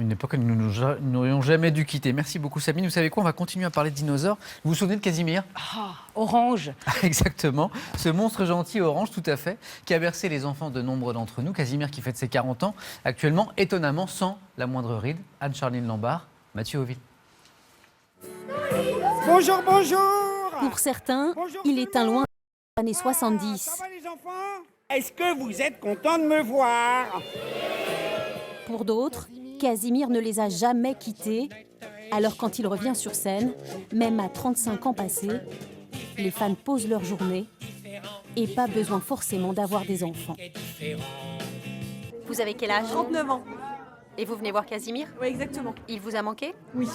Une époque que nous n'aurions jamais dû quitter. Merci beaucoup Sabine. Vous savez quoi, on va continuer à parler de dinosaures. Vous vous souvenez de Casimir? Orange. Exactement, ce monstre gentil orange tout à fait, qui a bercé les enfants de nombre d'entre nous. Casimir qui fête ses 40 ans, actuellement étonnamment sans la moindre ride. Anne-Charline Lambert, Mathieu Auville. Bonjour, bonjour. Pour certains, Bonjour il tout est le un monde. loin années 70. Ça va les enfants? Est-ce que vous êtes contents de me voir? Pour d'autres, Casimir ne les a jamais quittés. Alors quand il revient sur scène, même à 35 ans passés, les fans posent leur journée et pas besoin forcément d'avoir des enfants. Vous avez quel âge? 39 ans. Et vous venez voir Casimir? Oui, exactement. Il vous a manqué? Oui.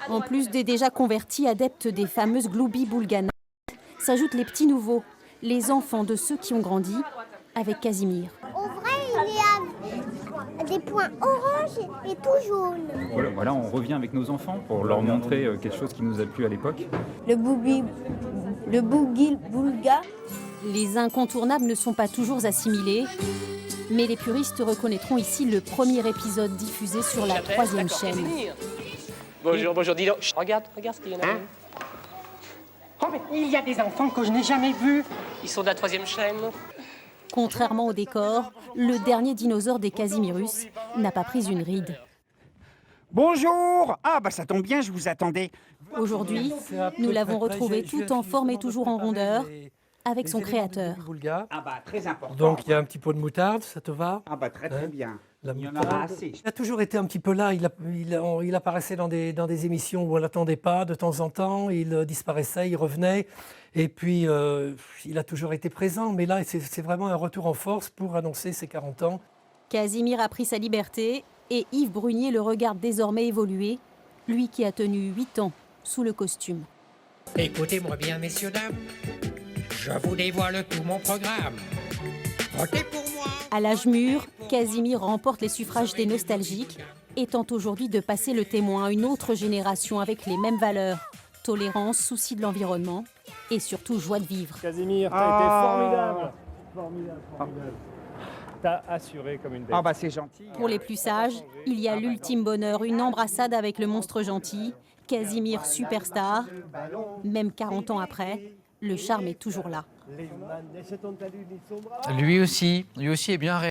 En plus des déjà convertis adeptes des fameuses Glooby Boulganas, s'ajoutent les petits nouveaux, les enfants de ceux qui ont grandi avec Casimir. Au vrai, il y a des points orange et tout jaune. Voilà, on revient avec nos enfants pour leur montrer quelque chose qui nous a plu à l'époque. Le boogie boulga. Les incontournables ne sont pas toujours assimilés, mais les puristes reconnaîtront ici le premier épisode diffusé sur la 3e chaîne. Bonjour, dis donc. Chut, regarde ce qu'il y en a. Oh, mais il y a des enfants que je n'ai jamais vus. Ils sont de la 3e chaîne. Contrairement au décor, le dernier dinosaure des Casimirus n'a pas pris une ride. Bonjour. Ah bah ça tombe bien, je vous attendais. Aujourd'hui, nous l'avons retrouvé tout en forme et toujours en rondeur, avec son créateur. Ah bah très important. Donc il y a un petit pot de moutarde, ça te va? Ah bah très Hein? bien. La Il y en moutarde. aura assez. Il a toujours été un petit peu là, il apparaissait dans des émissions où on ne l'attendait pas de temps en temps, il disparaissait, il revenait, et puis il a toujours été présent, mais là c'est vraiment un retour en force pour annoncer ses 40 ans. Casimir a pris sa liberté et Yves Brunier le regarde désormais évoluer, lui qui a tenu 8 ans sous le costume. Écoutez-moi bien, messieurs, dames. Je vous dévoile tout mon programme. Votez pour moi. À l'âge mûr, Casimir remporte les suffrages des nostalgiques et tente aujourd'hui de passer le témoin à une autre génération avec les mêmes valeurs. Tolérance, souci de l'environnement et surtout joie de vivre. Casimir, t'as été formidable. T'as assuré comme une bête. Ah bah c'est gentil. Pour les plus sages, il y a l'ultime bonheur, une embrassade avec le monstre gentil, Casimir superstar. Même 40 ans après, le charme est toujours là. Lui aussi est bien